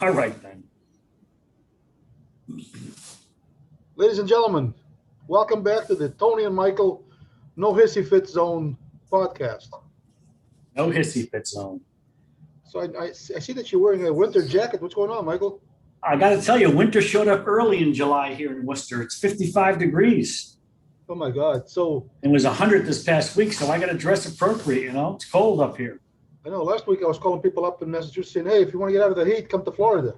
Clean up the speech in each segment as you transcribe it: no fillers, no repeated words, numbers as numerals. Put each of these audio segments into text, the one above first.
All right, then. Ladies and gentlemen, welcome back to the Tony and Michael No Hissy Fit Zone podcast. No hissy fit zone. So I see that you're wearing a winter jacket. What's going on, Michael? I got to tell you, winter showed up early in July here in Worcester. It's 55 degrees. Oh my God! So It was 100 this past week, so I got to dress appropriate. It's cold up here. I know last week I was calling people up in Massachusetts saying, "Hey, if you want to get out of the heat, come to Florida."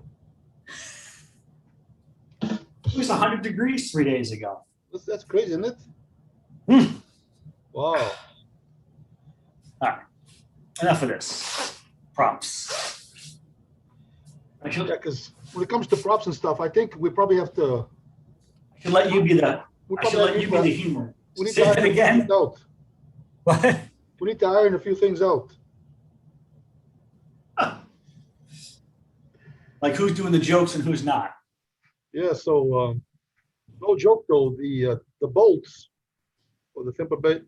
It was 100 degrees 3 days ago. That's crazy, isn't it? Wow. All right. Enough of this. Props. I should, Yeah, because when it comes to props and stuff, I think we probably have to. I should let you be the. We I probably should let have you to- be the humor. We need Say to that iron a few again. things out. What? We need to iron a few things out. Like who's doing the jokes and who's not? Yeah. So no joke though, the Bolts or the Tampa Bay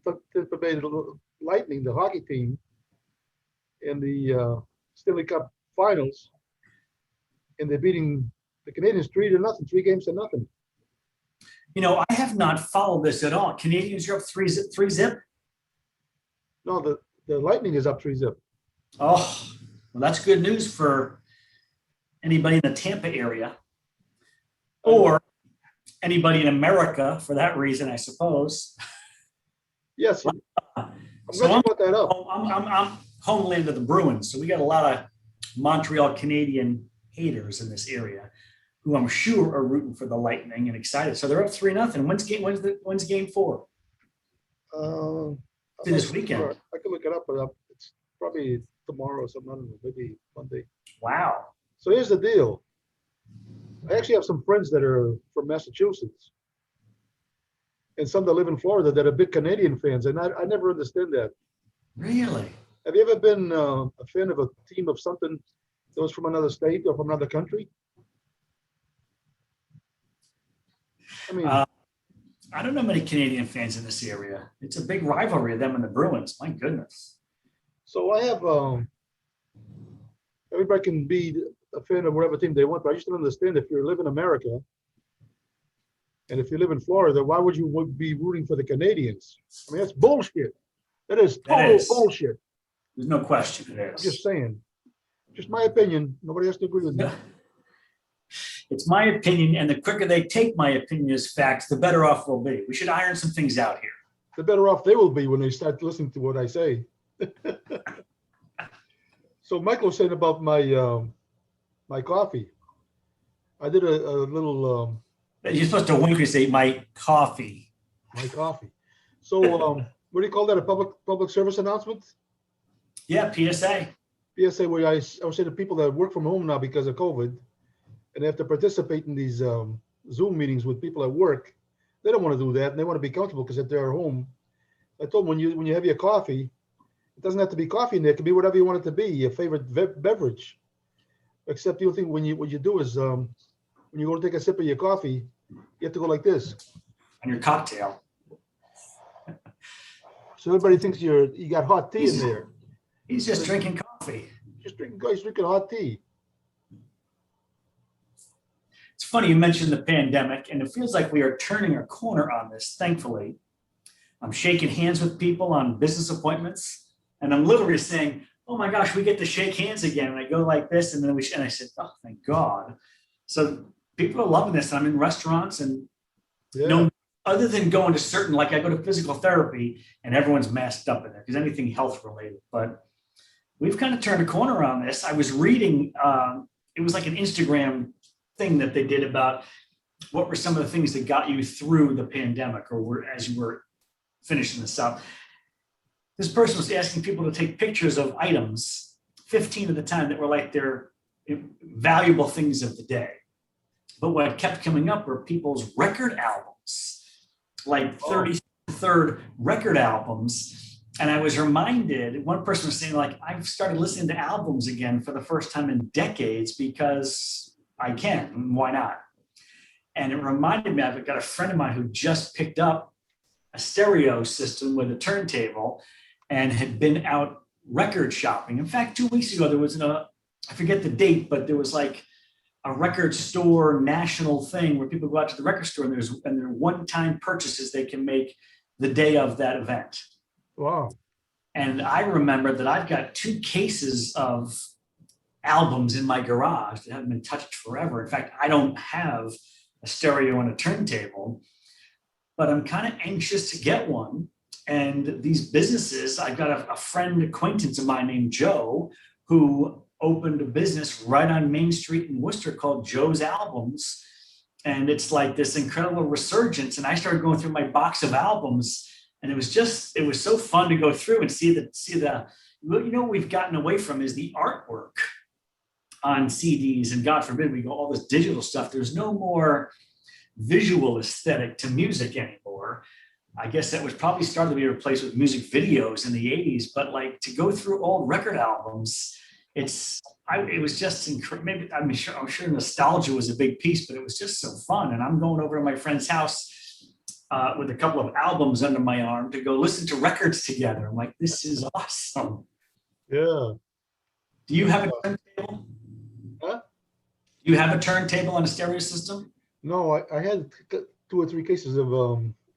Lightning, the hockey team, in the Stanley Cup Finals, and they're beating the Canadians 3-0, 3 games to nothing. I have not followed this at all. Canadians are up 3-0. No, the Lightning is up 3-0. Oh, well, that's good news for anybody in the Tampa area or anybody in America for that reason, I suppose. Yes, I'm So glad you brought that up. I'm homeland of the Bruins, so we got a lot of Montreal Canadian haters in this area who I'm sure are rooting for the Lightning and excited. So they're up 3-0. When's game 4? I'm This not weekend. sure. I can look it up, but it's probably tomorrow or something. I don't know, maybe Monday. Wow. So here's the deal. I actually have some friends that are from Massachusetts and some that live in Florida that are big Canadian fans, and I never understand that. Really? Have you ever been a fan of a team of something that was from another state or from another country? I mean, I don't know many Canadian fans in this area. It's a big rivalry of them and the Bruins. My goodness. so I have everybody can be a fan of whatever team they want, but I just don't understand if you live in America and if you live in Florida, why would you be rooting for the Canadians? I mean, that's bullshit. That is total bullshit. There's no question it I'm is. just saying. Just my opinion. Nobody has to agree with me. It's my opinion, and the quicker they take my opinion as facts, the better off we'll be. We should iron some things out here. The better off they will be when they start listening to what I say. So Michael was saying about my coffee. I did a little You're supposed to wink and say, my coffee. my coffee. So what do you call that? A public service announcement? Yeah, PSA. PSA, where I would say to people that work from home now because of COVID, and they have to participate in these Zoom meetings with people at work. They don't want to do that, and they want to be comfortable because if they're at home, I told them when you have your coffee, it doesn't have to be coffee in there. It can be whatever you want it to be, your favorite beverage. Except the only thing what you do is when you go to take a sip of your coffee, you have to go like this. On your cocktail. So everybody thinks you got hot tea in there. He's just drinking coffee. He's drinking hot tea. It's funny you mentioned the pandemic, and it feels like we are turning a corner on this, thankfully. I'm shaking hands with people on business appointments, and I'm literally saying, oh my gosh, we get to shake hands again. And I go like this, and I said, oh, thank God. So people are loving this. I'm in restaurants, and other than going to certain, like I go to physical therapy, and everyone's masked up in there because anything health related. But we've kind of turned a corner on this. I was reading, it was like an Instagram thing that they did about what were some of the things that got you through the pandemic or as you were finishing this up. This person was asking people to take pictures of items, 15 at a time, that were like their valuable things of the day. But what kept coming up were people's record albums, like 33rd record albums. And I was reminded, one person was saying, like, I've started listening to albums again for the first time in decades because I can, why not? And it reminded me, I've got a friend of mine who just picked up a stereo system with a turntable and had been out record shopping. In fact, 2 weeks ago, there was I forget the date, but there was like a record store national thing where people go out to the record store and there are one-time purchases they can make the day of that event. Wow. And I remember that I've got 2 cases of albums in my garage that haven't been touched forever. In fact, I don't have a stereo and a turntable, but I'm kind of anxious to get one. And these businesses, I've got a friend acquaintance of mine named Joe who opened a business right on Main Street in Worcester called Joe's Albums. And it's like this incredible resurgence. And I started going through my box of albums, and it was so fun to go through and see the, what we've gotten away from is the artwork on CDs. And God forbid we go all this digital stuff. There's no more visual aesthetic to music anymore. I guess that was probably started to be replaced with music videos in the 80s, but like to go through old record albums, it was just incredible. Maybe I'm sure nostalgia was a big piece, but it was just so fun. And I'm going over to my friend's house with a couple of albums under my arm to go listen to records together. I'm like, this is awesome. Yeah. Do you have a turntable? Huh? Do you have a turntable on a stereo system? No, I had 2 or 3 cases of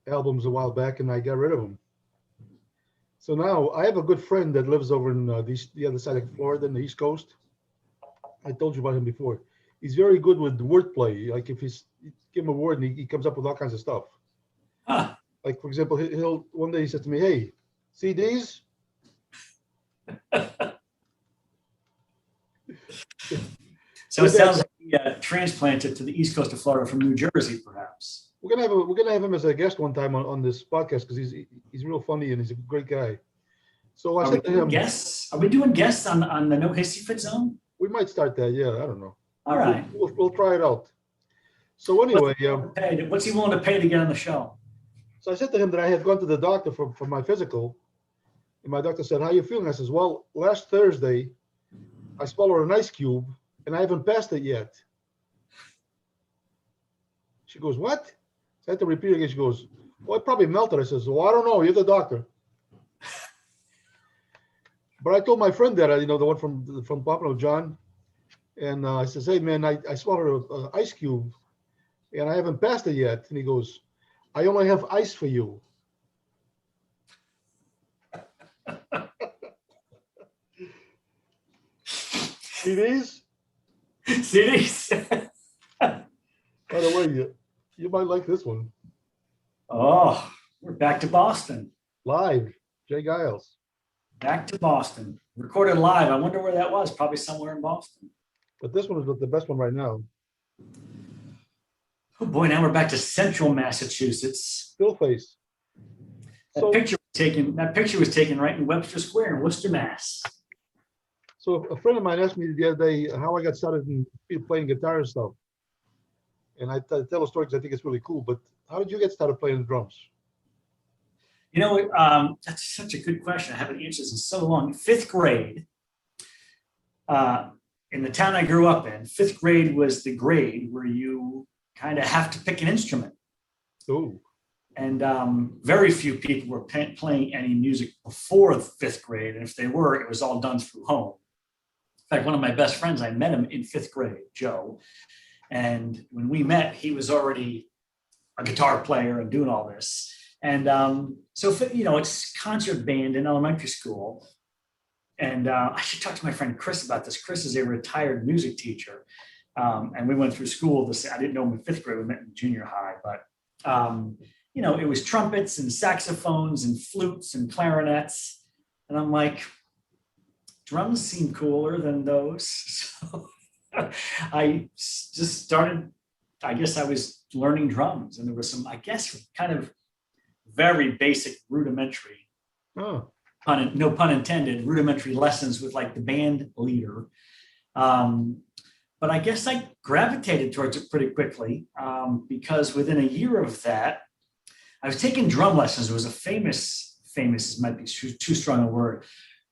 albums a while back, and I got rid of them. So now I have a good friend that lives over in the other side of Florida, in the East Coast. I told you about him before. He's very good with wordplay. Like if you give him a word, and he comes up with all kinds of stuff. Huh. Like for example, he'll one day he said to me, "Hey, CDs." So it sounds like he transplanted to the East Coast of Florida from New Jersey, perhaps. We're gonna have him as a guest one time on this podcast because he's real funny and he's a great guy. So I said to him, Are we doing guests on the No Hissy Fit Zone? we might start that. Yeah, I don't know. All right. We'll try it out. So anyway, What's he willing to pay to get on the show? so I said to him that I had gone to the doctor for my physical, and my doctor said, "How you feeling?" I says, "Well, last Thursday, I swallowed an ice cube, and I haven't passed it yet." She goes, "What?" So I had to repeat again. She goes, "Well, it probably melted." I says, "Well, I don't know. You're the doctor." But I told my friend that, the one from Pompano, John, and I says, "Hey, man, I swallowed an ice cube, and I haven't passed it yet." And he goes, "I only have ice for you." CDs? CDs. By the way, you might like this one. Oh, we're back to Boston. Live, Jay Giles. Back to Boston. Recorded live. I wonder where that was. Probably somewhere in Boston. But this one is the best one right now. Oh boy, now we're back to central Massachusetts. Still face. That picture was taken right in Webster Square in Worcester, Mass. So a friend of mine asked me the other day how I got started in playing guitar and stuff. And I tell a story because I think it's really cool. But how did you get started playing the drums? That's such a good question. I haven't answered this in so long. 5th grade, in the town I grew up in, 5th grade was the grade where you kind of have to pick an instrument. Oh. And very few people were playing any music before 5th grade. And if they were, it was all done through home. In fact, one of my best friends, I met him in 5th grade, Joe. And when we met, he was already a guitar player and doing all this. And so, it's concert band in elementary school. And I should talk to my friend Chris about this. Chris is a retired music teacher. And we went through school. I didn't know him in 5th grade. We met in junior high. But, it was trumpets and saxophones and flutes and clarinets. And I'm like, drums seem cooler than those. So I just started, I guess I was learning drums. And there was some, I guess, kind of very basic rudimentary, no pun intended, rudimentary lessons with like the band leader. But I guess I gravitated towards it pretty quickly because within a year of that, I was taking drum lessons. There was a famous might be too strong a word.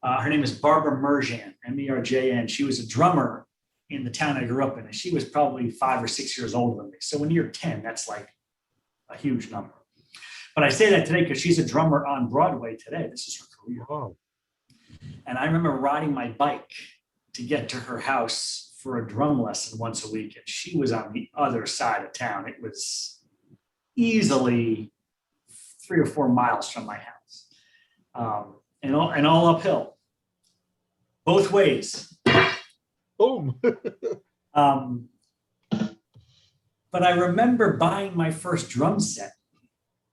Her name is Barbara Merjan, Merjan. She was a drummer in the town I grew up in, and she was probably 5 or 6 years older than me. So when you're 10, that's like a huge number. But I say that today because she's a drummer on Broadway today. This is her career. Wow. And I remember riding my bike to get to her house for a drum lesson once a week, and she was on the other side of town. It was easily 3 or 4 miles from my house, and all uphill, both ways. Boom. Um, but I remember buying my first drum set.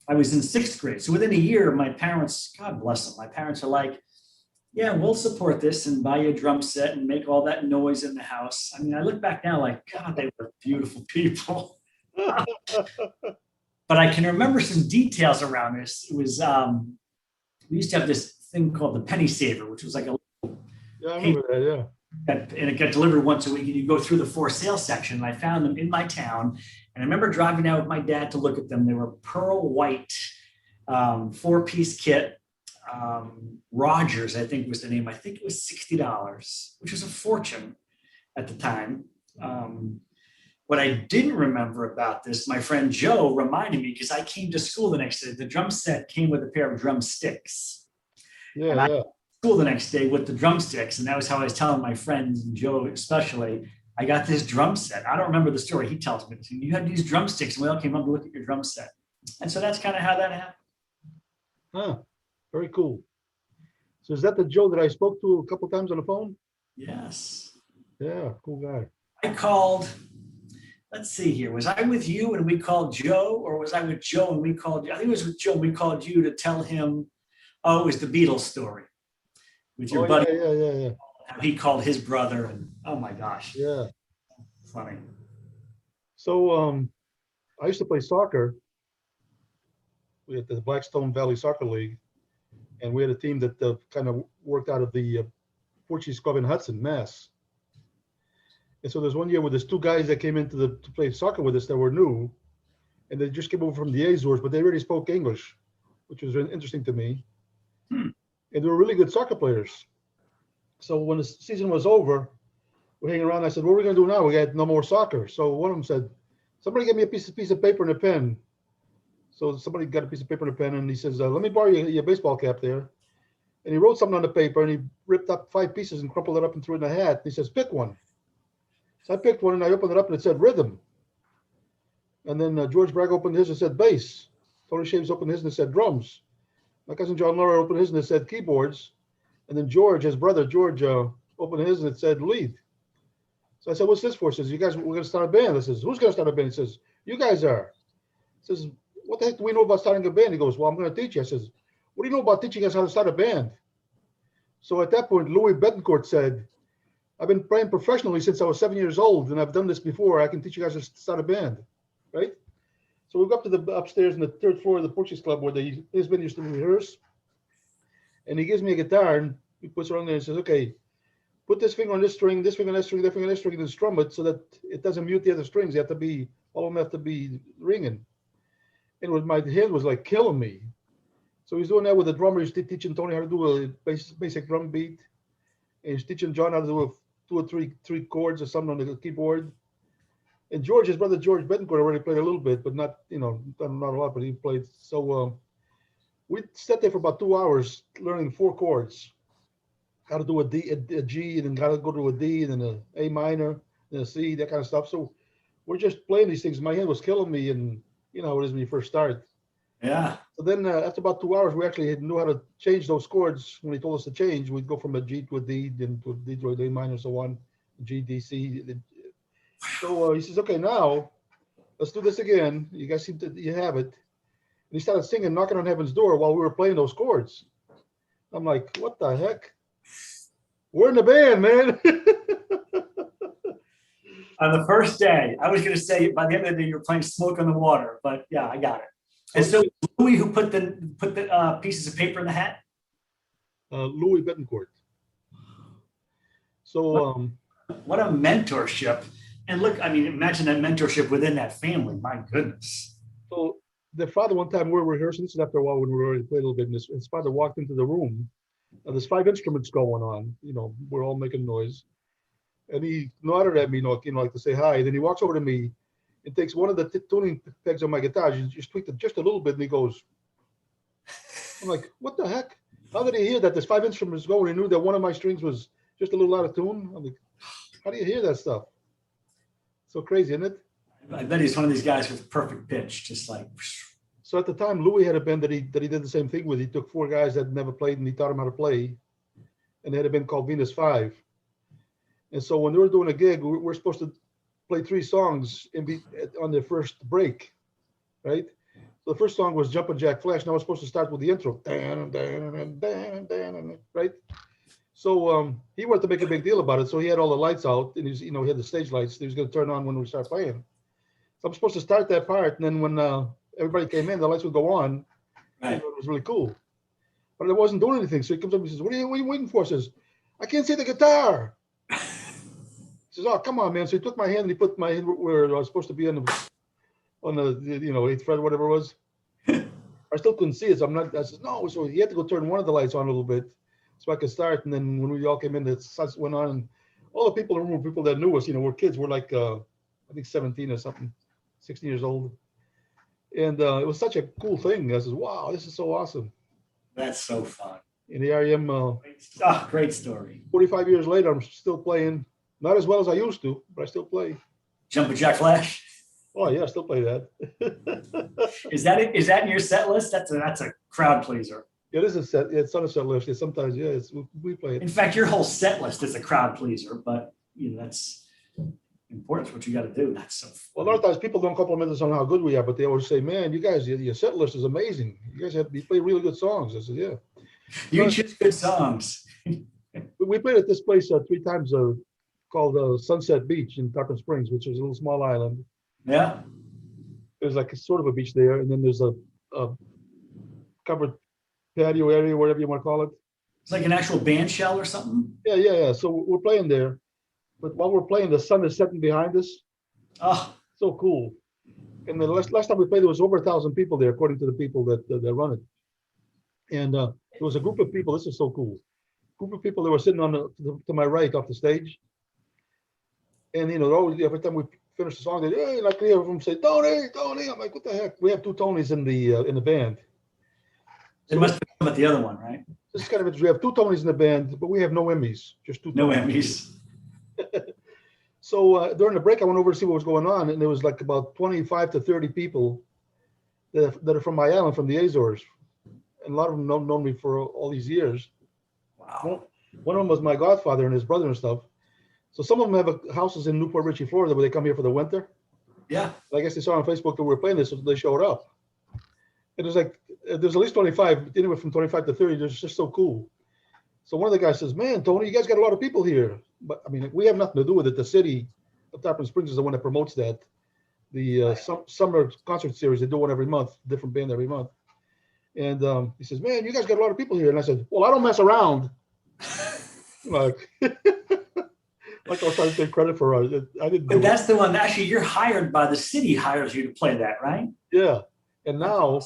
I was in 6th grade. So within a year, my parents, God bless them, my parents are like, yeah, we'll support this and buy you a drum set and make all that noise in the house. I mean, I look back now like, God, they were beautiful people. But I can remember some details around this. It was, we used to have this thing called the penny saver, which was like a, Yeah, I remember that. Yeah. and it got delivered once a week, and you go through the for sale section, and I found them in my town. And I remember driving out with my dad to look at them. They were pearl white, 4-piece kit. Rogers, I think was the name. I think it was $60, which was a fortune at the time. What I didn't remember about this, my friend Joe reminded me, because I came to school the next day. The drum set came with a pair of drumsticks. Yeah. And I Yeah. school the next day with the drumsticks. And that was how I was telling my friends, and Joe especially, I got this drum set. I don't remember the story. He tells me, you had these drumsticks, and we all came up to look at your drum set. And so that's kind of how that happened. Huh. Very cool. So is that the Joe that I spoke to a couple times on the phone? Yes. Yeah, cool guy. I called, let's see here. Was I with you and we called Joe, or was I with Joe and we called you? I think it was with Joe and we called you to tell him, oh, it was the Beatles story with your buddy, Yeah. how he called his brother, and oh my gosh, Yeah. funny. So I used to play soccer. We had the Blackstone Valley Soccer League, and we had a team that kind of worked out of the Portuguese club in Hudson, Mass. And so there's one year where there's 2 guys that came into to play soccer with us that were new, and they just came over from the Azores, but they already spoke English, which was interesting to me. And they were really good soccer players. So when the season was over, we're hanging around. I said, "What are we going to do now? We got no more soccer." So one of them said, "Somebody give me a piece of paper and a pen." So somebody got a piece of paper and a pen, and he says, "Let me borrow your baseball cap there." And he wrote something on the paper, and he ripped up 5 pieces and crumpled it up and threw it in a hat. He says, "Pick one." So I picked one, and I opened it up, and it said rhythm. And then George Bragg opened his and said bass. Tony Shaves opened his and it said drums. My cousin John Laura opened his and it said keyboards. And then George, his brother George, opened his and it said lead. So I said, "What's this for?" He says, "You guys, we're going to start a band." I says, "Who's going to start a band?" He says, "You guys are." He says, "What the heck do we know about starting a band?" He goes, "Well, I'm going to teach you." I says, "What do you know about teaching us how to start a band?" So at that point, Louis Betancourt said, "I've been playing professionally since I was 7 years old, and I've done this before. I can teach you guys how to start a band." Right? So we go up to the upstairs in the 3rd floor of the Portuguese club where his band used to rehearse. And he gives me a guitar and he puts it on there and says, "Okay, put this finger on this string, this finger on this string, that finger on this string, and strum it so that it doesn't mute the other strings. They have to be, all of them have to be ringing." And my hand was like killing me. So he's doing that with the drummer. He's teaching Tony how to do a basic drum beat. And he's teaching John how to do 2 or 3 chords or something on the keyboard. And George, his brother George Betancourt, already played a little bit, but not a lot, but he played. So we sat there for about 2 hours learning 4 chords, how to do a G, and then how to go to a D, and then a A minor, and a C, that kind of stuff. So we're just playing these things. My hand was killing me, and you know how it is when you first start. Yeah. So then after about 2 hours, we actually knew how to change those chords. When he told us to change, we'd go from a G to a D, then to a D to a D minor, so on, G, D, C. So he says, "Okay, now let's do this again. You guys seem to, you have it." And he started singing "Knocking on Heaven's Door" while we were playing those chords. I'm like, what the heck? We're in the band, man. On the first day, I was going to say by the end of the day you were playing "Smoke on the Water," but yeah, I got it. And so Louis, who put the pieces of paper in the hat? Louis Betancourt. So What a mentorship. And look, I mean, imagine that mentorship within that family. My goodness. so the father, one time we were rehearsing, this is after a while when we already played a little bit, and his father walked into the room. There's 5 instruments going on, we're all making noise. And he nodded at me, like to say hi. Then he walks over to me and takes one of the tuning pegs on my guitar, just tweaked it just a little bit, and he goes, I'm like, what the heck? How did he hear that there's 5 instruments going? He knew that one of my strings was just a little out of tune. I'm like, How do you hear that stuff? So crazy, isn't it? I bet he's one of these guys with a perfect pitch, just like. So at the time, Louis had a band that he did the same thing with. He took 4 guys that never played and he taught them how to play, and they had a band called Venus 5. And so when they were doing a gig, we're supposed to play 3 songs on the first break, right? So the first song was Jumpin' Jack Flash. Now we're supposed to start with the intro, right? So he wanted to make a big deal about it. So he had all the lights out, and he had the stage lights. He was going to turn on when we start playing. So I'm supposed to start that part, and then when everybody came in, the lights would go on. Right. It was really cool, but it wasn't doing anything. So he comes up and says, "What are you waiting for?" I says, "I can't see the guitar." He says, "Oh, come on, man." So he took my hand and he put my hand where I was supposed to be on the 8th fret, whatever it was. I still couldn't see it, so I said, "No." So he had to go turn one of the lights on a little bit so I could start. And then when we all came in, the sun went on, and all the people in the room were people that knew us. We're kids. We're like I think 17 or something, 16 years old. And it was such a cool thing. I said, "Wow, this is so awesome." That's so fun. And here I am, Great story. 45 years later, I'm still playing. Not as well as I used to, but I still play. Jumpin' Jack Flash. Oh yeah, I still play that. Is that in your set list? That's a crowd pleaser. It is a set. It's on a set list. Sometimes, yeah, we play it. In fact, your whole set list is a crowd pleaser, but that's important. It's what you got to do. That's so fun. Well, a lot of times people don't compliment us on how good we are, but they always say, "Man, you guys, your set list is amazing. You play really good songs." I said, "Yeah." You choose good songs. We played at this place 3 times called Sunset Beach in Tarpon Springs, which is a little small island. Yeah. There's like a sort of a beach there, and then there's a covered patio area, whatever you want to call it. It's like an actual band shell or something. Yeah. So we're playing there, but while we're playing, the sun is setting behind us. Oh, So cool. And the last time we played, there was over 1,000 people there, according to the people that run it. And there was a group of people. This is so cool. Group of people that were sitting to my right off the stage. And always every time we finish the song, they and I could hear them say, "Tony, Tony." I'm like, "What the heck?" We have 2 Tonys in the band. it must be about the other one, right? This is kind of interesting. We have 2 Tonys in the band, but we have no Emmys, just 2 No Tonys. Emmys. So during the break, I went over to see what was going on, and there was like about 25 to 30 people that are from my island, from the Azores, and a lot of them known me for all these years. Wow. One of them was my godfather and his brother and stuff. So some of them have houses in Newport Richey, Florida, where they come here for the winter. Yeah. I guess they saw on Facebook that we were playing this, so they showed up. It was like there's at least 25, anywhere from 25 to 30. It's just so cool. So one of the guys says, "Man, Tony, you guys got a lot of people here." But I mean, we have nothing to do with it. The city of Tarpon Springs is the one that promotes that. The summer concert series, they do one every month, different band every month. And he says, "Man, you guys got a lot of people here." And I said, "Well, I don't mess around." Like, like I was trying to take credit for it. I didn't. But that's the one. Actually, you're hired by the city. Hires you to play that, right? Yeah. And now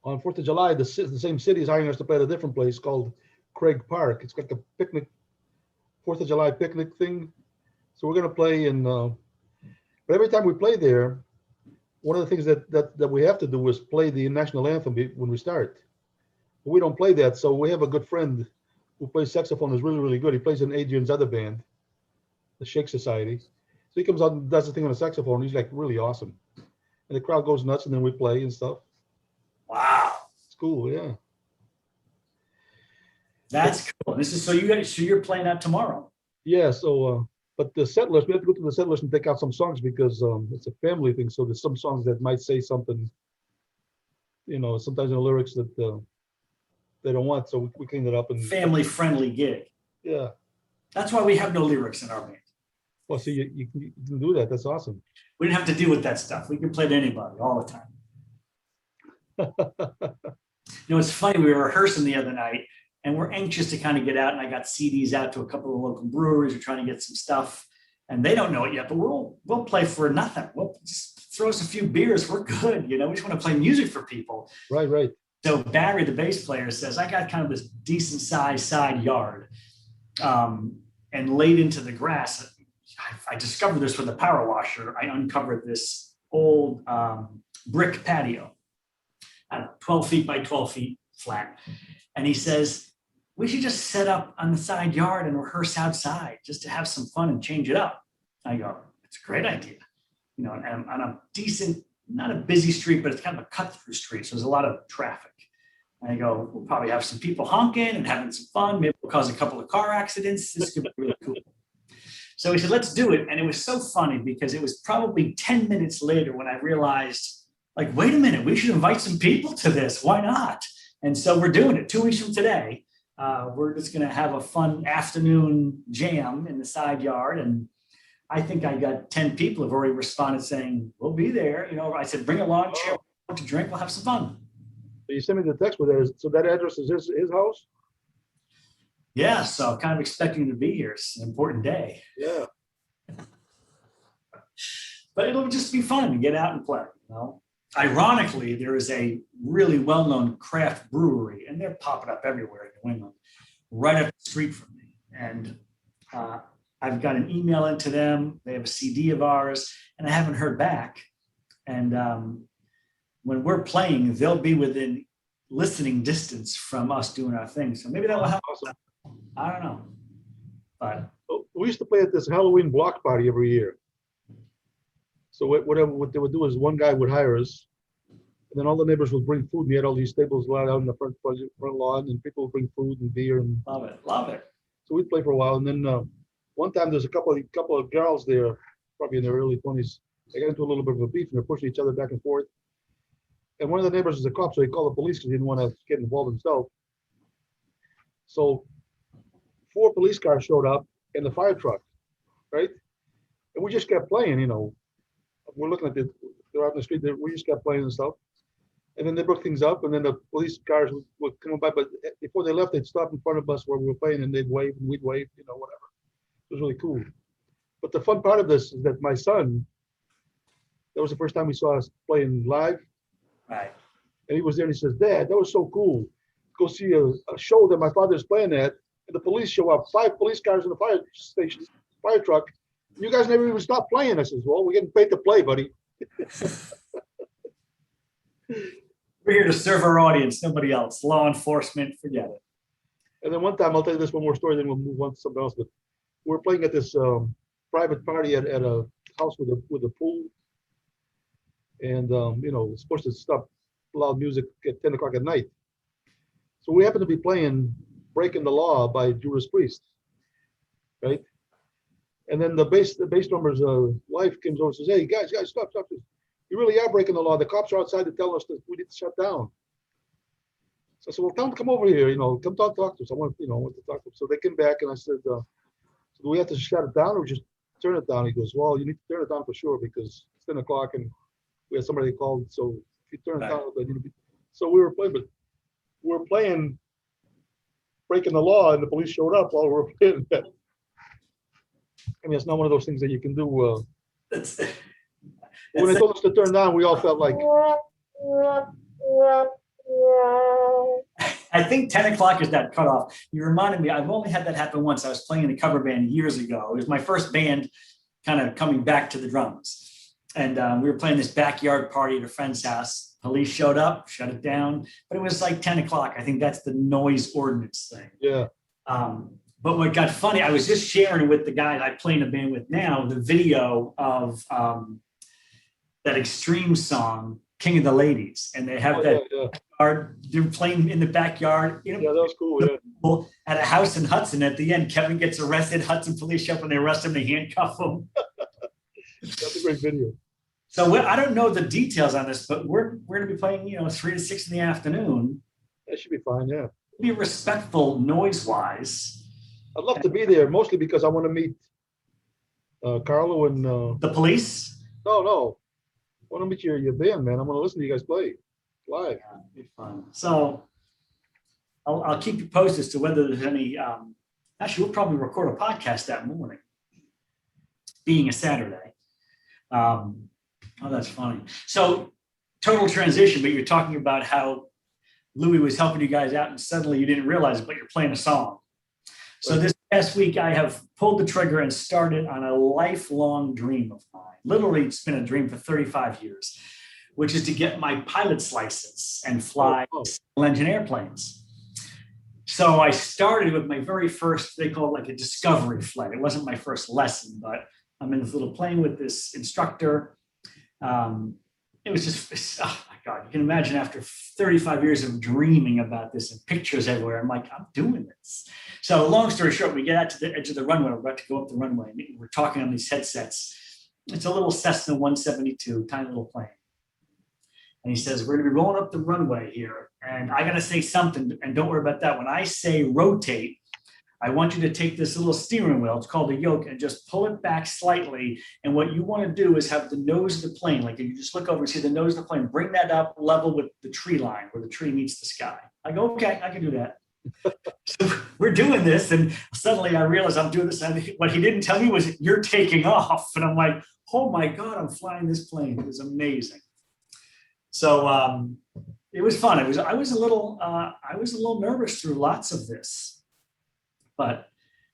on 4th of July, the same city is hiring us to play at a different place called Craig Park. It's like a picnic, 4th of July picnic thing. So we're going to play but every time we play there, one of the things that we have to do is play the national anthem when we start. But we don't play that. So we have a good friend who plays saxophone, who's really, really good. He plays in Adrian's other band, the Shake Society. So he comes out and does the thing on the saxophone. He's like really awesome. And the crowd goes nuts, and then we play and stuff. Wow. It's cool, yeah. That's cool. This is so you're playing that tomorrow. Yeah, so but the set list, we have to go to the set list and take out some songs because it's a family thing. So there's some songs that might say something, sometimes in the lyrics that they don't want. So we clean it up and Family-friendly gig. Yeah. That's why we have no lyrics in our band. Well, see, you can do that. That's awesome. We didn't have to deal with that stuff. We can play to anybody all the time. It's funny. We were rehearsing the other night, and we're anxious to kind of get out. And I got CDs out to a couple of local breweries. We're trying to get some stuff, and they don't know it yet. But we'll play for nothing. We'll just throw us a few beers. We're good. We just want to play music for people. Right. So Barry, the bass player, says, "I got kind of this decent sized side yard, and laid into the grass. I discovered this with a power washer. I uncovered this old brick patio, 12 feet by 12 feet flat." And he says, we should just set up on the side yard and rehearse outside just to have some fun and change it up. I go, it's a great idea. You know, and on a decent, not a busy street, but it's kind of a cut through street. So there's a lot of traffic. And I go, we'll probably have some people honking and having some fun. Maybe we'll cause a couple of car accidents. This could be really cool. So we said, let's do it. And it was so funny because it was probably 10 minutes later when I realized, like, wait a minute, we should invite some people to this. Why not? And so we're doing it 2 weeks from today. We're just going to have a fun afternoon jam in the side yard. And I think I got 10 people have already responded saying, we'll be there. You know, I said, bring a lawn chair to drink. We'll have some fun. So you sent me the text with that. So that address is his house? Yeah. So kind of expecting to be here. It's an important day. Yeah. But it'll just be fun to get out and play, you know. Ironically, there is a really well-known craft brewery, and they're popping up everywhere in New England, right up the street from me. And I've got an email into them. They have a CD of ours, and I haven't heard back. And when we're playing, they'll be within listening distance from us doing our thing. So maybe that will help. Awesome. I don't know. But we used to play at this Halloween block party every year. So what they would do is one guy would hire us, and then all the neighbors would bring food. And we had all these tables laid out in the front lawn, and people would bring food and beer. And love it, love it. So we'd play for a while, and then one time there's a couple of girls there, probably in their early 20s. They got into a little bit of a beef, and they're pushing each other back and forth. And one of the neighbors is a cop, so he called the police because he didn't want to get involved himself. So 4 police cars showed up and the fire truck, right? And we just kept playing, you know. We're looking at they're out in the street. We just kept playing and stuff. And then they broke things up, and then the police cars would come by. But before they left, they'd stop in front of us where we were playing, and they'd wave, and we'd wave, you know, whatever. It was really cool. But the fun part of this is that my son, that was the first time we saw us playing live. Right. And he was there, and he says, Dad, that was so cool. Go see a show that my father's playing at, and the police show up, 5 police cars in the fire station, fire truck. You guys never even stopped playing. I says, well, we're getting paid to play, buddy. We're here to serve our audience, nobody else. Law enforcement, forget it. And then one time, I'll tell you this one more story, then we'll move on to something else. But we're playing at this private party at a house with a pool. And, you know, it's supposed to stop loud music at 10 o'clock at night. So we happen to be playing Breaking the Law by Judas Priest, right? And then the bass drummer's wife comes over and says, hey, guys, stop. You really are breaking the law. The cops are outside to tell us that we need to shut down. So I said, well, tell them to come over here, you know, come talk to us. I want to talk to them. So they came back, and I said, so do we have to shut it down or just turn it down? He goes, well, you need to turn it down for sure because it's 10 o'clock and we had somebody called. So if you turn it down, they need to be. So we were playing Breaking the Law, and the police showed up while we were playing that. I mean, it's not one of those things that you can do. When they told us to turn down, we all felt like. I think 10 o'clock is that cutoff. You reminded me, I've only had that happen once. I was playing in a cover band years ago. It was my first band kind of coming back to the drums. And we were playing this backyard party at a friend's house. Police showed up, shut it down. But it was like 10 o'clock. I think that's the noise ordinance thing. Yeah. But what got funny, I was just sharing with the guy I play in a band with now, the video of that Extreme song, King of the Ladies. And they have they're playing in the backyard. You know, yeah, that was cool. Yeah. At a house in Hudson. At the end, Kevin gets arrested. Hudson police show up and they arrest him. They handcuff him. That's a great video. So I don't know the details on this, but we're going to be playing, 3 to 6 in the afternoon. That should be fine. Yeah. Be respectful noise-wise. I'd love to be there, mostly because I want to meet Carlo and the police. No. I want to meet your band, man. I want to listen to you guys play live. Yeah, it'd be fun. So I'll keep you posted as to whether there's any. Actually, we'll probably record a podcast that morning, being a Saturday. Oh, that's funny. So total transition, but you're talking about how Louis was helping you guys out, and suddenly you didn't realize it, but you're playing a song. So this past week, I have pulled the trigger and started on a lifelong dream of mine. Literally, it's been a dream for 35 years, which is to get my pilot's license and fly civil engine airplanes. So I started with my very first, they call it like a discovery flight. It wasn't my first lesson, but I'm in this little plane with this instructor. It was just, oh my God, you can imagine after 35 years of dreaming about this and pictures everywhere, I'm like, I'm doing this. So long story short, we get out to the edge of the runway. We're about to go up the runway. And we're talking on these headsets. It's a little Cessna 172, tiny little plane. And he says, we're going to be rolling up the runway here. And I got to say something. And don't worry about that. When I say rotate, I want you to take this little steering wheel, it's called a yoke, and just pull it back slightly. And what you want to do is have the nose of the plane, like if you just look over and see the nose of the plane, bring that up level with the tree line where the tree meets the sky. I go, okay, I can do that. So we're doing this. And suddenly I realize I'm doing this. And what he didn't tell me was you're taking off. And I'm like, oh my God, I'm flying this plane. It was amazing. So it was fun. I was a little nervous through lots of this. But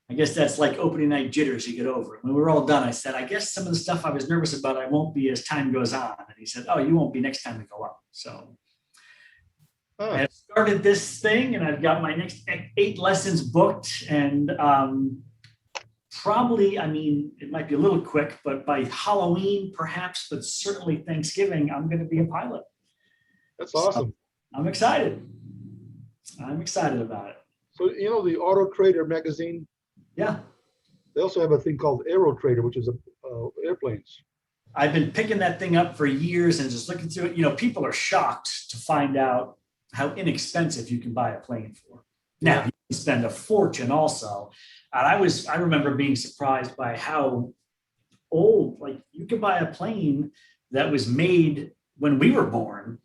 I guess that's like opening night jitters. You get over it. When we were all done, I said, I guess some of the stuff I was nervous about, I won't be as time goes on. And he said, oh, you won't be next time we go up. So I have started this thing and I've got my next 8 lessons booked. And probably, I mean, it might be a little quick, but by Halloween, perhaps, but certainly Thanksgiving, I'm going to be a pilot. That's awesome. So I'm excited. I'm excited about it. So, you know, the Auto Trader magazine, Yeah. they also have a thing called Aero Trader, which is airplanes. I've been picking that thing up for years and just looking through it. You know, people are shocked to find out how inexpensive you can buy a plane for. Now, you can spend a fortune also. And I remember being surprised by how old, like you could buy a plane that was made when we were born.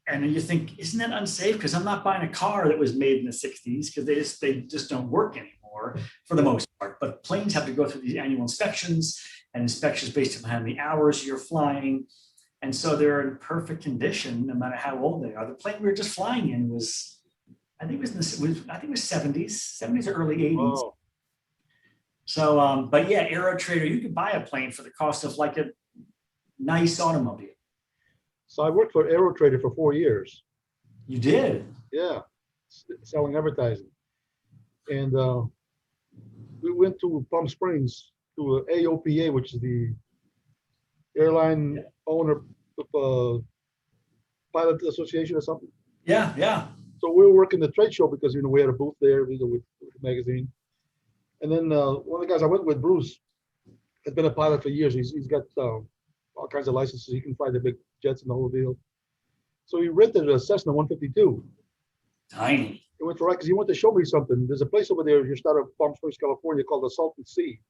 And then you think, isn't that unsafe? Because I'm not buying a car that was made in the 60s because they just don't work anymore for the most part. But planes have to go through these annual inspections and inspections based upon how many hours you're flying. And so they're in perfect condition no matter how old they are. The plane we were just flying in was, I think it was 70s or early 80s. Oh. So, but yeah, Aero Trader, you could buy a plane for the cost of like a nice automobile. So I worked for Aero Trader for 4 years. You did? Yeah, selling advertising. And we went to Palm Springs to AOPA, which is the airline owner pilot association or something. Yeah, yeah. So we were working the trade show because, you know, we had a booth there with the magazine. And then one of the guys I went with, Bruce, has been a pilot for years. He's got all kinds of licenses. He can fly the big jets and the whole deal. So he rented a Cessna 152. Tiny. He went for because he wanted to show me something. There's a place over there just out of Palm Springs, California, called the Salton Sea,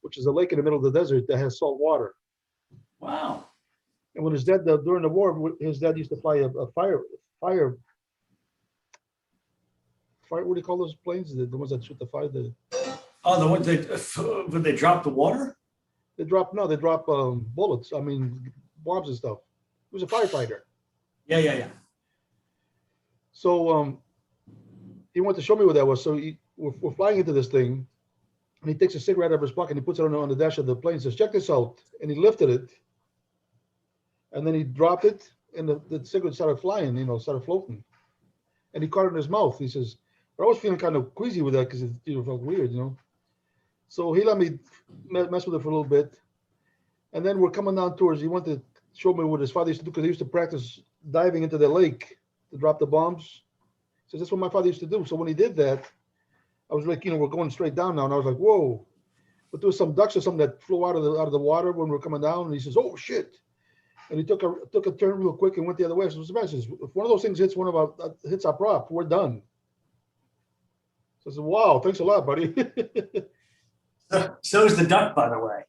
which is a lake in the middle of the desert that has salt water. Wow. And when his dad, during the war, his dad used to fly a fire. What do you call those planes? The ones that shoot the fire. Oh, the ones that when they drop the water? They drop bullets. I mean, bombs and stuff. He was a firefighter. Yeah. So he wanted to show me what that was. So we're flying into this thing, and he takes a cigarette out of his pocket and he puts it on the dash of the plane. And says, "Check this out." And he lifted it, and then he dropped it, and the cigarette started flying. You know, started floating, and he caught it in his mouth. He says, "I was feeling kind of queasy with that because it felt weird, you know." So he let me mess with it for a little bit, and then we're coming down towards. He wanted to show me what his father used to do because he used to practice diving into the lake to drop the bombs. He says that's what my father used to do. So when he did that, I was like, you know, we're going straight down now, and I was like, whoa! But there was some ducks or something that flew out of the water when we were coming down, and he says, oh shit! And he took a turn real quick and went the other way. So it says, if one of those things hits hits our prop, we're done. So I said, wow, thanks a lot, buddy. So is the duck, by the way.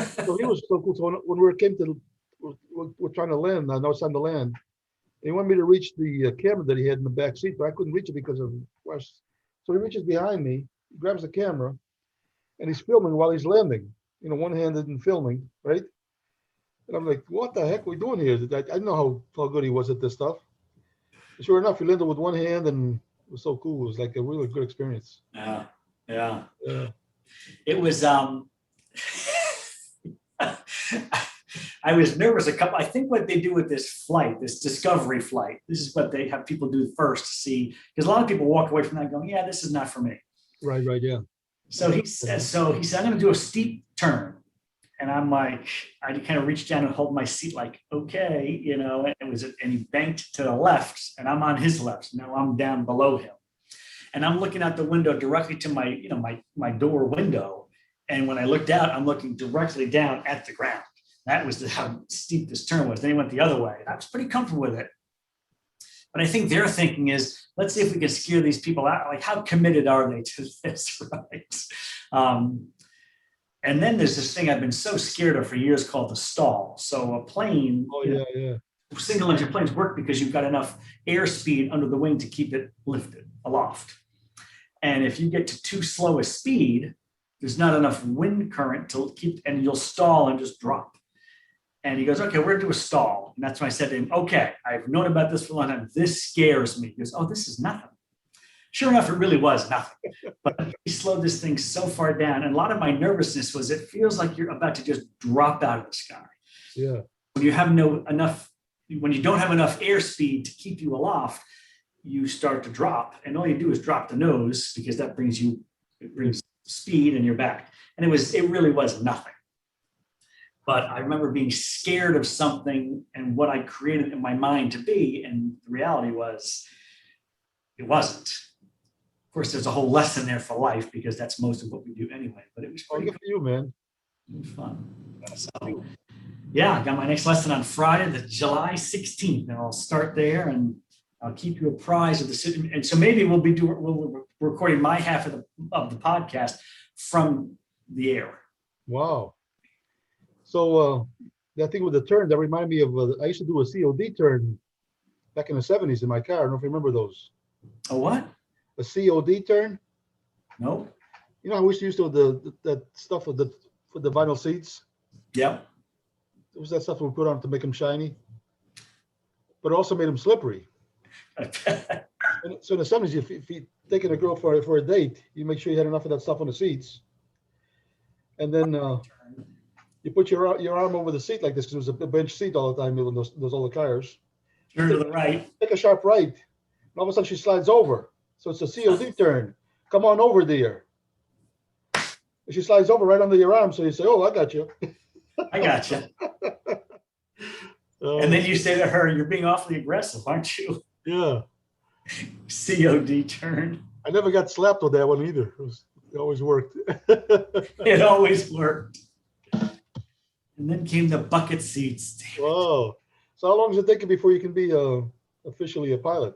So he was so cool. So when we're trying to land, I know it's time to land. He wanted me to reach the camera that he had in the back seat, but I couldn't reach it because of rush. So he reaches behind me, he grabs the camera, and he's filming while he's landing. You know, one-handed and filming, right? And I'm like, what the heck are we doing here? I didn't know how good he was at this stuff. And sure enough, he landed with one hand, and it was so cool. It was like a really good experience. Yeah. It was I was nervous I think what they do with this flight, this discovery flight, this is what they have people do first to see, because a lot of people walk away from that going, yeah, this is not for me. Right, yeah. So he said, I'm going to do a steep turn. And I'm like, I kind of reached down and hold my seat like, okay, and he banked to the left and I'm on his left. Now I'm down below him. And I'm looking out the window directly to my door window. And when I looked out, I'm looking directly down at the ground. That was how steep this turn was. Then he went the other way. I was pretty comfortable with it. But I think their thinking is, let's see if we can scare these people out. Like, how committed are they to this, right? And then there's this thing I've been so scared of for years called the stall. So a plane, single engine planes work because you've got enough airspeed under the wing to keep it lifted aloft. And if you get to too slow a speed, there's not enough wind current to keep, and you'll stall and just drop. And he goes, okay, we're going to do a stall. And that's when I said to him, okay, I've known about this for a long time. This scares me. He goes, oh, this is nothing. Sure enough, it really was nothing. But he slowed this thing so far down. And a lot of my nervousness was it feels like you're about to just drop out of the sky. Yeah. When you have when you don't have enough airspeed to keep you aloft, you start to drop. And all you do is drop the nose because that brings speed and you're back. And it really was nothing. But I remember being scared of something and what I created in my mind to be. And the reality was, it wasn't. Of course, there's a whole lesson there for life because that's most of what we do anyway. But it was pretty good for you, man. It was fun. So, yeah, I got my next lesson on Friday, the July 16th, and I'll start there and I'll keep you apprised of the situation. And so maybe we'll be recording my half of the podcast from the air. Wow. So that thing with the turn, that reminded me of, I used to do a COD turn back in the 70s in my car. I don't know if you remember those. A what? A COD turn? No. You know how we used to use that stuff for the vinyl seats? Yep. It was that stuff we put on to make them shiny, but it also made them slippery. And so in the 70s, if you're taking a girl for a date, you make sure you had enough of that stuff on the seats. And then you put your arm over the seat like this, because it was a bench seat all the time in those old cars. Turn to the right. Take a sharp right. And all of a sudden she slides over. So it's a COD turn. Come on over, dear. And she slides over right under your arm. So you say, oh, I got you. I got you. And then you say to her, you're being awfully aggressive, aren't you? Yeah. COD turn. I never got slapped with that one either. It always worked. It always worked. And then came the bucket seats. Whoa. So how long does it take you before you can be officially a pilot?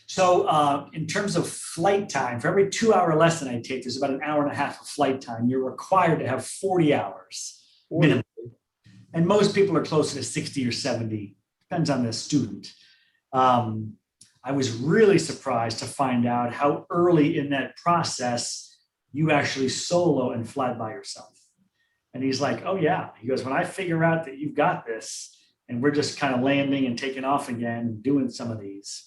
So in terms of flight time, for every 2-hour lesson I take, there's about an hour and a half of flight time. You're required to have 40 hours minimum. And most people are closer to 60 or 70. Depends on the student. I was really surprised to find out how early in that process you actually solo and fly by yourself. And he's like, oh yeah. He goes, when I figure out that you've got this and we're just kind of landing and taking off again and doing some of these,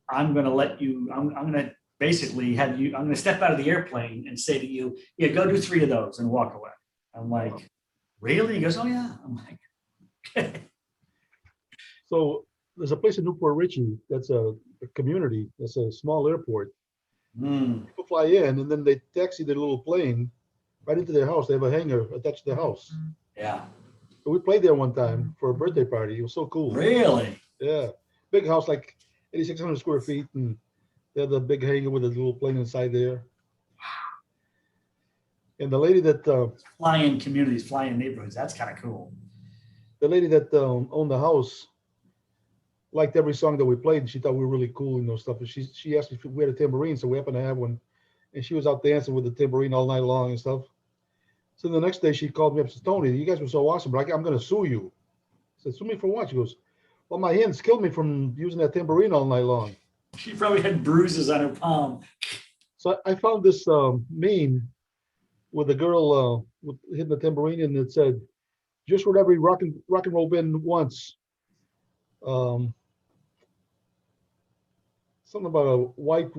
I'm going to let you, I'm going to basically have you, I'm going to step out of the airplane and say to you, yeah, go do 3 of those and walk away. I'm like, really? He goes, oh yeah. I'm like, okay. So there's a place in Newport Richey that's a community. That's a small airport. People fly in and then they taxi their little plane right into their house. They have a hangar attached to their house. Yeah. So we played there one time for a birthday party. It was so cool. Really? Yeah. Big house, like 8,600 square feet. And they had a big hangar with a little plane inside there. And the lady that fly in communities, fly in neighborhoods. That's kind of cool. The lady that owned the house liked every song that we played, and she thought we were really cool and those stuff. And she asked if we had a tambourine, so we happened to have one. And she was out dancing with the tambourine all night long and stuff. So the next day she called me up and said, Tony, you guys were so awesome, but I'm going to sue you. I said, sue me for what? She goes, well, my hands killed me from using that tambourine all night long. She probably had bruises on her palm. So I found this meme with a girl hitting the tambourine, and it said, just what every rock and roll band wants. Something about a white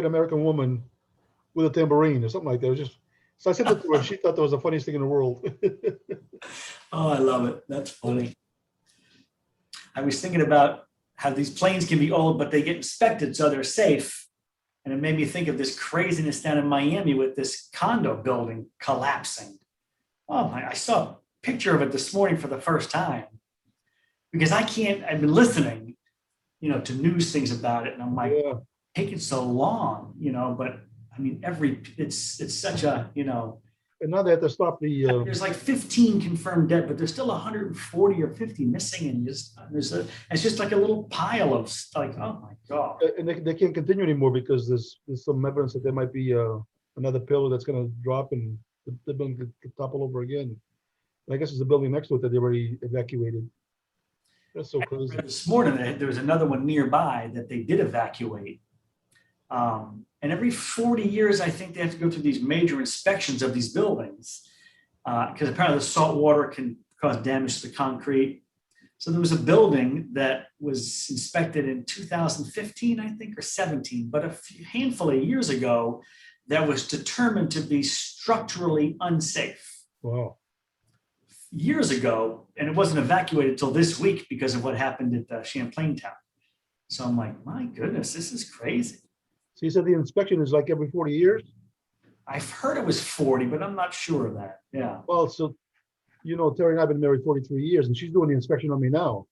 American woman with a tambourine or something like that. It was just So I sent it to her, and she thought that was the funniest thing in the world. Oh, I love it. That's funny. I was thinking about how these planes can be old, but they get inspected so they're safe. And it made me think of this craziness down in Miami with this condo building collapsing. Oh my, I saw a picture of it this morning for the first time because I've been listening, to news things about it. And I'm like, Yeah, taking so long, but I mean, it's such a, and now they have to stop the, there's like 15 confirmed dead, but there's still 140 or 50 missing. And it's just like a little pile of like, oh my God. and they can't continue anymore because there's some evidence that there might be another pillar that's going to drop and the building could topple over again. And I guess it's the building next to it that they already evacuated. That's so crazy. This morning, there was another one nearby that they did evacuate. And every 40 years, I think they have to go through these major inspections of these buildings because apparently the salt water can cause damage to the concrete. So there was a building that was inspected in 2015, I think, or 17, but handful of years ago that was determined to be structurally unsafe. Wow. Years ago, and it wasn't evacuated until this week because of what happened at Champlain Town. So I'm like, my goodness, this is crazy. So you said the inspection is like every 40 years? I've heard it was 40, but I'm not sure of that. Yeah. Well, so, Terry and I have been married 43 years, and she's doing the inspection on me now.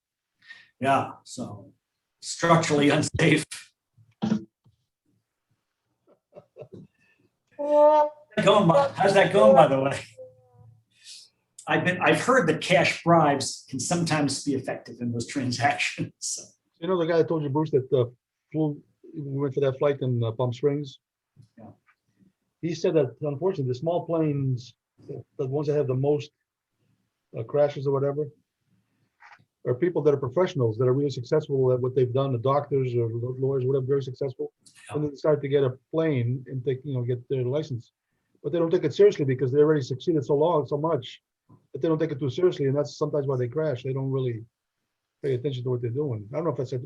Yeah. So structurally unsafe. How's that going, by the way? I've heard that cash bribes can sometimes be effective in those transactions. So. The guy I told you, Bruce, that we went for that flight in Palm Springs. Yeah. He said that unfortunately the small planes, the ones that have the most crashes or whatever, are people that are professionals that are really successful at what they've done. The doctors or lawyers, whatever, very successful, and then start to get a plane and get their license, but they don't take it seriously because they already succeeded so much that they don't take it too seriously, and that's sometimes why they crash. They don't really pay attention to what they're doing. I don't know if that's a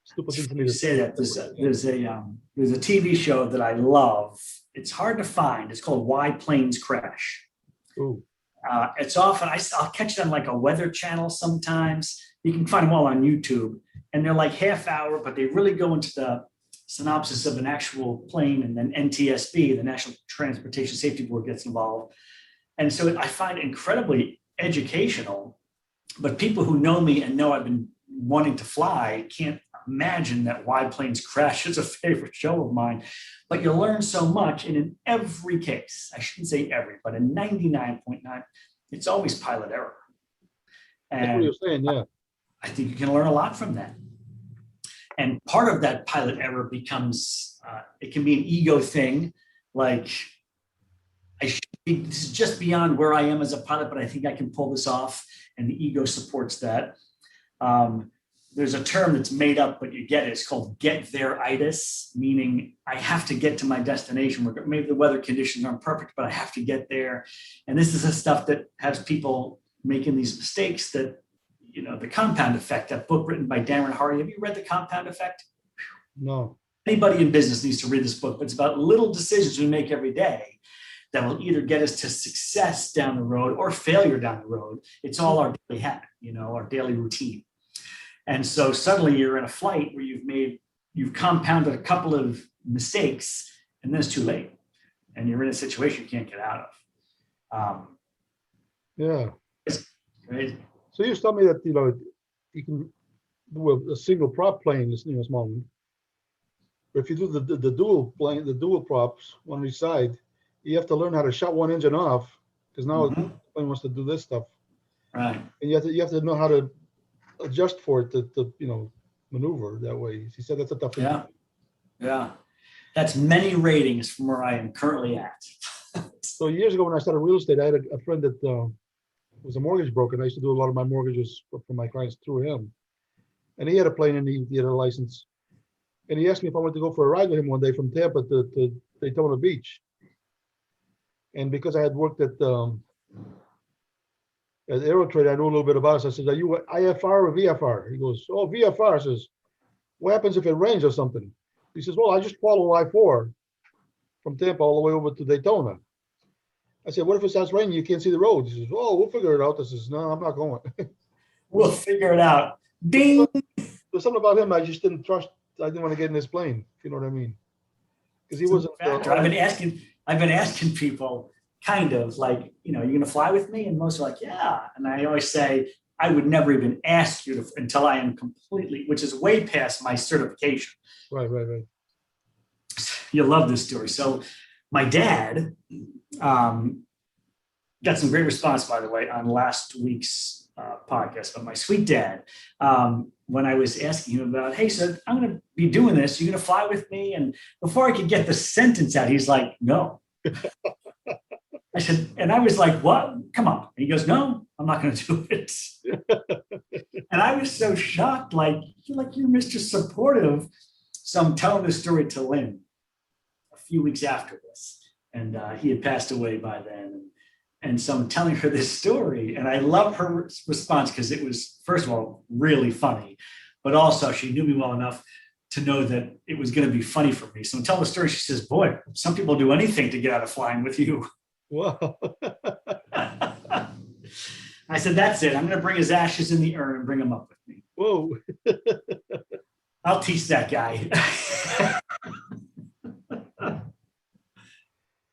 stupid thing for me to say. That there's a TV show that I love. It's hard to find. It's called Why Planes Crash. Ooh. It's often I'll catch it on like a weather channel sometimes. You can find them all on YouTube, and they're like half hour, but they really go into the synopsis of an actual plane, and then NTSB, the National Transportation Safety Board, gets involved. And so I find it incredibly educational, but people who know me and know I've been wanting to fly can't imagine that Why Planes Crash is a favorite show of mine. But you learn so much, and in every case, I shouldn't say every, but in 99.9, it's always pilot error. And that's what you're saying, yeah. I think you can learn a lot from that. And part of that pilot error becomes, it can be an ego thing, like, this is just beyond where I am as a pilot, but I think I can pull this off, and the ego supports that. There's a term that's made up, but you get it. It's called get there-itis, meaning I have to get to my destination. Maybe the weather conditions aren't perfect, but I have to get there. And this is the stuff that has people making these mistakes that, the compound effect, that book written by Darren Hardy. Have you read The Compound Effect? No. Anybody in business needs to read this book, but it's about little decisions we make every day that will either get us to success down the road or failure down the road. It's all our daily habit, our daily routine. And so suddenly you're in a flight where you've compounded a couple of mistakes, and then it's too late. And you're in a situation you can't get out of. Yeah. It's crazy. So you tell me that, you can do a single prop plane, this small one. But if you do the dual plane, the dual props, one on each side, you have to learn how to shut one engine off, because now the plane wants to do this stuff. Right. And you have to know how to adjust for it to maneuver that way. He said that's a tough thing. Yeah. That's many ratings from where I am currently at. So years ago when I started real estate, I had a friend that was a mortgage broker, and I used to do a lot of my mortgages for my clients through him. And he had a plane, and he had a license. And he asked me if I wanted to go for a ride with him one day from Tampa to Daytona Beach. And because I had worked at Aerotrade, I knew a little bit about it. So I said, are you IFR or VFR? He goes, oh, VFR. I says, what happens if it rains or something? He says, well, I just follow I-4 from Tampa all the way over to Daytona. I said, what if it starts raining? You can't see the road. He says, oh, we'll figure it out. I says, no, I'm not going. We'll figure it out. Ding. There's something about him I just didn't trust. I didn't want to get in his plane, if you know what I mean. Because he wasn't. Factor. I've been asking people kind of like, you're going to fly with me? And most are like, yeah. And I always say, I would never even ask you until I am completely, which is way past my certification. Right. You'll love this story. So my dad got some great response, by the way, on last week's podcast. But my sweet dad, when I was asking him about, hey, so I'm going to be doing this. You're going to fly with me? And before I could get the sentence out, he's like, no. I said, and I was like, what? Come on. And he goes, no, I'm not going to do it. And I was so shocked, like you're Mr. Supportive. So I'm telling this story to Lynn a few weeks after this. And he had passed away by then. And so I'm telling her this story. And I love her response because it was, first of all, really funny. But also she knew me well enough to know that it was going to be funny for me. So I'm telling the story. She says, boy, some people do anything to get out of flying with you. Wow. I said, that's it. I'm going to bring his ashes in the urn and bring him up with me. Whoa. I'll teach that guy.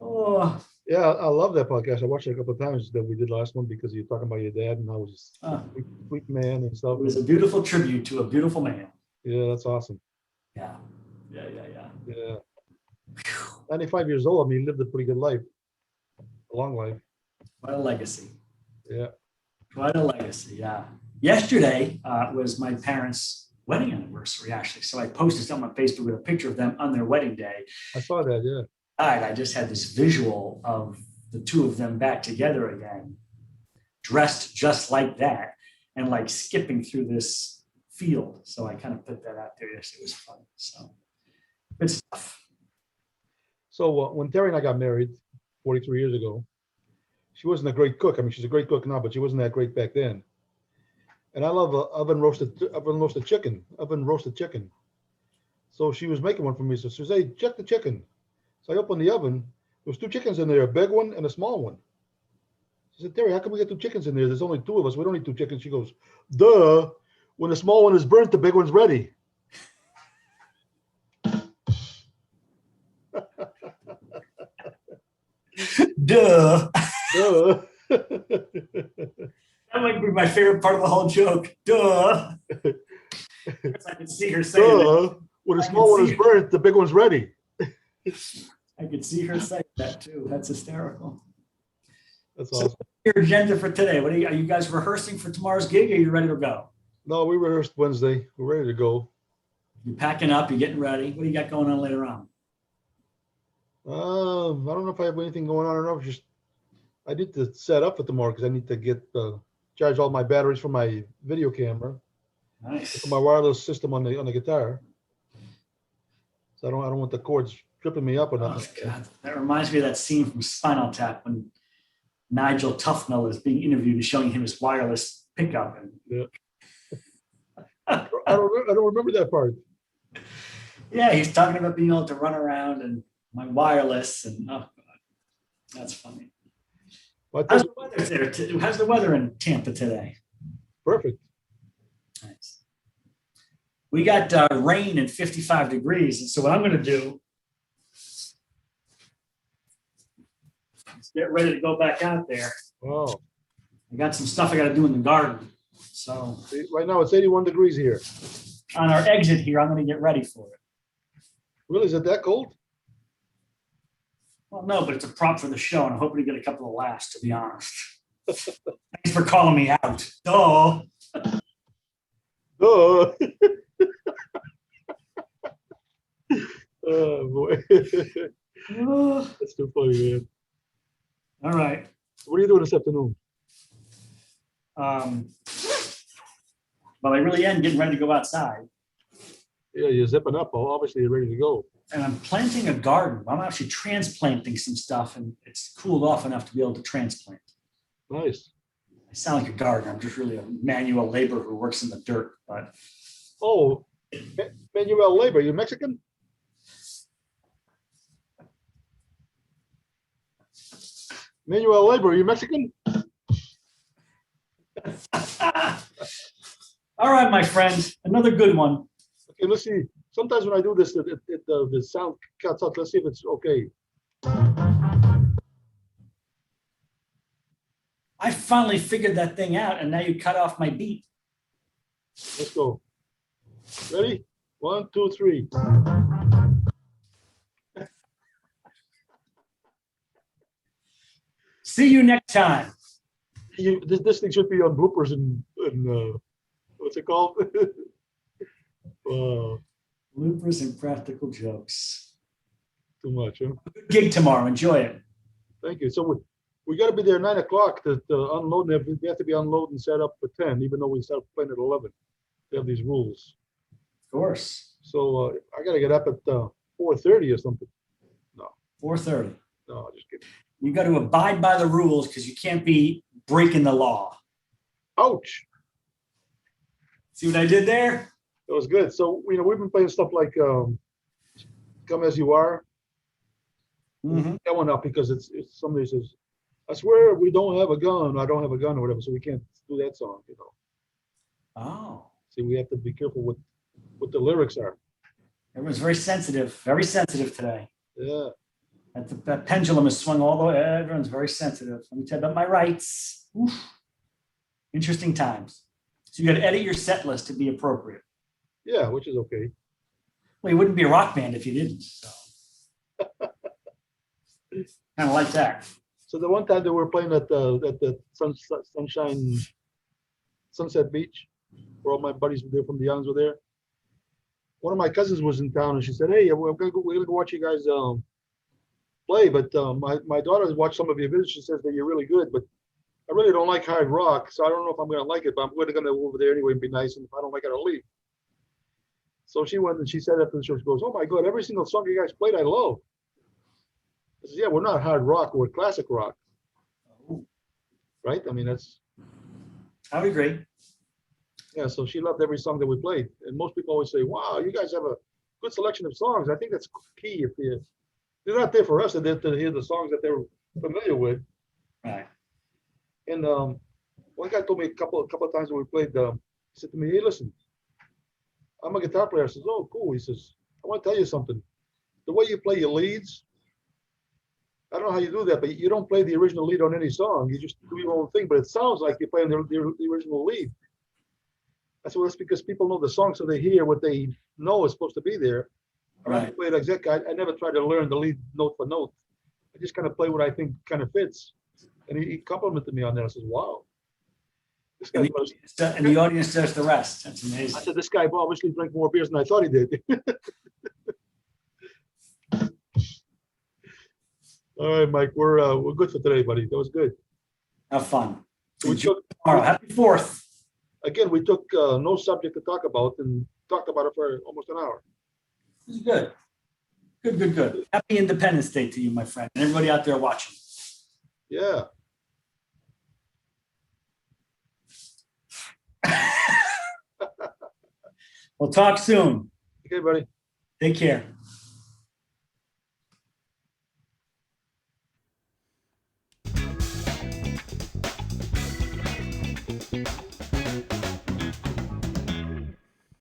Oh. Yeah, I love that podcast. I watched it a couple of times that we did last one because you're talking about your dad and I was a sweet man and stuff. It was a beautiful tribute to a beautiful man. Yeah, that's awesome. Yeah. 95 years old. I mean, he lived a pretty good life. A long life. What a legacy. Yeah. Quite a legacy, yeah. Yesterday was my parents' wedding anniversary, actually. So I posted something on Facebook with a picture of them on their wedding day. I saw that, yeah. I just had this visual of the two of them back together again, dressed just like that, and like skipping through this field. So I kind of put that out there yesterday. It was fun. So good stuff. So when Terry and I got married 43 years ago, she wasn't a great cook. I mean, she's a great cook now, but she wasn't that great back then. And I love oven roasted chicken. So she was making one for me. So she says, hey, check the chicken. So I opened the oven. There was two chickens in there, a big one and a small one. She said, Terry, how come we get two chickens in there? There's only two of us. We don't need two chickens. She goes, duh. When the small one is burnt, the big one's ready. Duh. Duh. That might be my favorite part of the whole joke. Duh. I can see her saying Duh. When the small one is burnt, the big one's ready. I could see her saying that too. That's hysterical. That's awesome. So your agenda for today? What are you guys rehearsing for tomorrow's gig? Or are you ready to go? No, we rehearsed Wednesday. We're ready to go. You're packing up. You're getting ready. What do you got going on later on? I don't know if I have anything going on or not. Just I need to set up for tomorrow because I need to get charge all my batteries from my video camera. Nice. For my wireless system on the guitar. So I don't want the cords tripping me up or nothing. Oh, God. That reminds me of that scene from Spinal Tap when Nigel Tufnell is being interviewed and showing him his wireless pickup. And yeah. I don't remember that part. Yeah, he's talking about being able to run around and my wireless and oh God, that's funny. How's the weather there? How's the weather in Tampa today? Perfect. Nice. We got rain and 55 degrees. And so what I'm going to do is get ready to go back out there. Wow. I got some stuff I got to do in the garden. So right now it's 81 degrees here. On our exit here, I'm going to get ready for it. Really? Is it that cold? Well, no, but it's a prop for the show, and I'm hoping to get a couple of laughs, to be honest. Thanks for calling me out. Duh. Duh. Oh, boy. That's too funny, man. All right. What are you doing this afternoon? Well, I really am getting ready to go outside. Yeah, you're zipping up. Well, obviously, you're ready to go. And I'm planting a garden. I'm actually transplanting some stuff, and it's cooled off enough to be able to transplant. Nice. I sound like a gardener. I'm just really a manual laborer who works in the dirt. But oh, manual labor. You Mexican? Manual labor, are you Mexican? All right, my friend, another good one. Okay, let's see. Sometimes when I do this, the sound cuts out. Let's see if it's okay. I finally figured that thing out, and now you cut off my beat. Let's go. Ready? 1, 2, 3. See you next time. This thing should be on bloopers and what's it called? Bloopers and practical jokes. Too much, huh? Good gig tomorrow. Enjoy it. Thank you. So we got to be there 9 o'clock to unload. We have to be unloaded and set up for 10, even though we start playing at 11. They have these rules. Of course. So I got to get up at 4:30 or something. 4:30. No, just kidding. You got to abide by the rules because you can't be breaking the law. Ouch. See what I did there? That was good. So, we've been playing stuff like Come As You Are. Mm-hmm. That one up because it's somebody says, I swear we don't have a gun. I don't have a gun or whatever. So we can't do that song, Oh. See, we have to be careful what the lyrics are. Everyone's very sensitive today. Yeah. That pendulum is swung all the way. Everyone's very sensitive. Let me tell you about my rights. Oof. Interesting times. So you got to edit your set list to be appropriate. Yeah, which is okay. Well, you wouldn't be a rock band if you didn't. So. Kind of like that. So the one time that we were playing at the Sunshine Sunset Beach, where all my buddies were there from the Youngs were there. One of my cousins was in town, and she said, "Hey, we're gonna go watch you guys play." But my daughter has watched some of your videos. She says that you're really good, but I really don't like hard rock, so I don't know if I'm gonna like it. But I'm gonna go over there anyway and be nice. And if I don't like it, I'll leave. So she went and she said after the show, she goes, "Oh my God, every single song you guys played, I love." I said, "Yeah, we're not hard rock, we're classic rock, right? I mean, that's." I would agree. Yeah, so she loved every song that we played. And most people always say, wow, you guys have a good selection of songs. I think that's key. If they're not there for us, they're there to hear the songs that they're familiar with. Right. And one guy told me a couple of times when we played, he said to me, hey, listen, I'm a guitar player. I says, oh, cool. He says, I want to tell you something. The way you play your leads, I don't know how you do that, but you don't play the original lead on any song. You just do your own thing, but it sounds like you're playing the original lead. I said, well, that's because people know the song, so they hear what they know is supposed to be there. Right. I play it exactly. I never try to learn the lead note for note. I just kind of play what I think kind of fits. And he complimented me on that. I said, wow. This guy And the audience does the rest. That's amazing. I said, this guy obviously drank more beers than I thought he did. All right, Mike, we're good for today, buddy. That was good. Have fun. So we took, Tomorrow. Happy 4th. again, we took no subject to talk about and talked about it for almost an hour. This is good. Good. Happy Independence Day to you, my friend, and everybody out there watching. Yeah. We'll talk soon. Okay, buddy. Take care.